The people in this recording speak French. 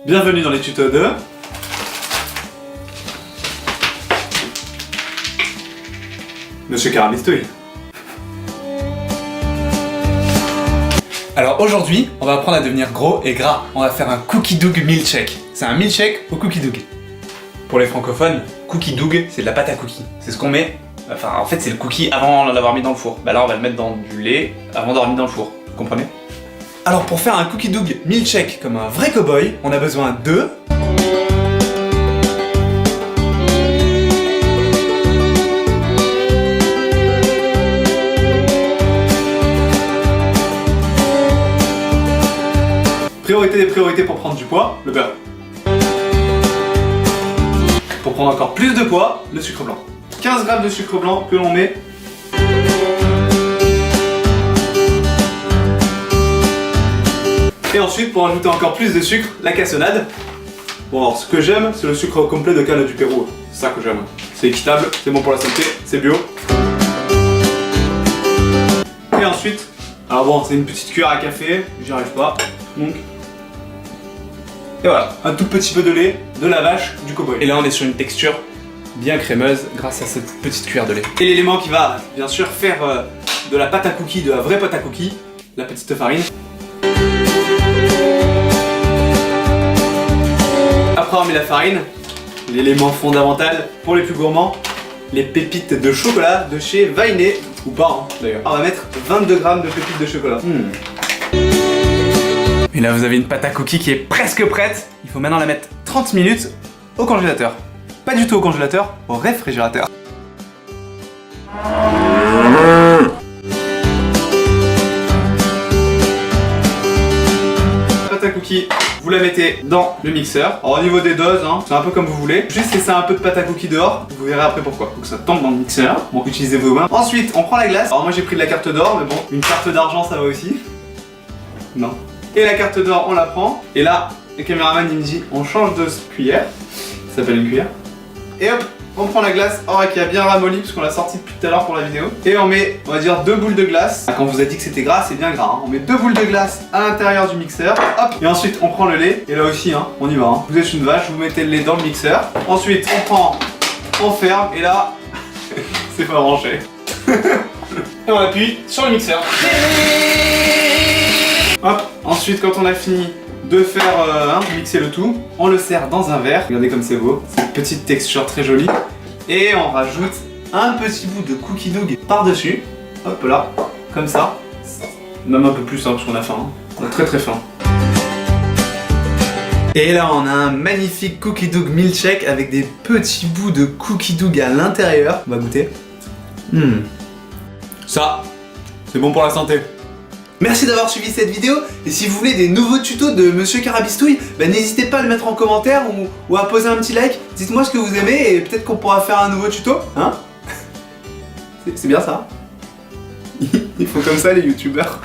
Bienvenue dans les tutos de... Monsieur Carabistouille. Alors aujourd'hui, on va apprendre à devenir gros et gras. On va faire un cookie dough milkshake. C'est un milkshake au cookie dough. Pour les francophones, cookie dough, c'est de la pâte à cookies. C'est ce qu'on met, enfin en fait c'est le cookie avant l'avoir mis dans le four. Bah là on va le mettre dans du lait avant d'avoir mis dans le four. Vous comprenez? Alors pour faire un cookie dough milkshake comme un vrai cowboy, on a besoin de... Priorité des priorités pour prendre du poids, le beurre. Pour prendre encore plus de poids, le sucre blanc. 15 g de sucre blanc que l'on met. Et ensuite, pour ajouter encore plus de sucre, la cassonade. Bon alors, ce que j'aime, c'est le sucre complet de canne du Pérou. C'est ça que j'aime. C'est équitable, c'est bon pour la santé, c'est bio. Et ensuite, alors bon, c'est une petite cuillère à café, j'y arrive pas, donc... Et voilà, un tout petit peu de lait, de la vache, du cowboy. Et là on est sur une texture bien crémeuse grâce à cette petite cuillère de lait. Et l'élément qui va, bien sûr, faire de la pâte à cookies, de la vraie pâte à cookies, la petite farine. Après on met la farine, l'élément fondamental pour les plus gourmands, les pépites de chocolat de chez Vainé, ou pas hein, d'ailleurs. On va mettre 22 g de pépites de chocolat. Et là vous avez une pâte à cookies qui est presque prête. Il faut maintenant la mettre 30 minutes au congélateur. Pas du tout au congélateur, au réfrigérateur. Pâte à cookies, vous la mettez dans le mixeur. Alors au niveau des doses, hein, c'est un peu comme vous voulez. Juste laissez un peu de pâte à cookies dehors, vous verrez après pourquoi. Faut que ça tombe dans le mixeur, bon utilisez vos mains. Ensuite on prend la glace. Alors moi j'ai pris de la carte d'or, mais bon, une carte d'argent ça va aussi. Non. Et la carte d'or on la prend. Et là, le caméraman il me dit on change de cuillère. Ça s'appelle une cuillère. Et hop, on prend la glace, or qui a bien ramolli parce qu'on l'a sorti depuis tout à l'heure pour la vidéo. Et on met, on va dire 2 boules de glace. Quand on vous a dit que c'était gras, c'est bien gras. Hein. On met 2 boules de glace à l'intérieur du mixeur. Hop. Et ensuite on prend le lait. Et là aussi, hein, on y va. Hein. Vous êtes une vache, vous mettez le lait dans le mixeur. Ensuite on prend, on ferme. Et là, c'est pas branché. Et on appuie sur le mixeur. Hop. Ensuite quand on a fini de faire mixer le tout, on le sert dans un verre. Regardez comme c'est beau, cette petite texture très jolie. Et on rajoute un petit bout de cookie dough par-dessus. Hop là, comme ça. Même un peu plus hein, parce qu'on a faim. Hein. On a très très faim. Et là on a un magnifique cookie dough milkshake avec des petits bouts de cookie dough à l'intérieur. On va goûter. Ça, c'est bon pour la santé. Merci d'avoir suivi cette vidéo, et si vous voulez des nouveaux tutos de Monsieur Carabistouille, bah n'hésitez pas à le mettre en commentaire ou à poser un petit like. Dites-moi ce que vous aimez et peut-être qu'on pourra faire un nouveau tuto, hein. C'est bien ça. Ils font comme ça les youtubeurs.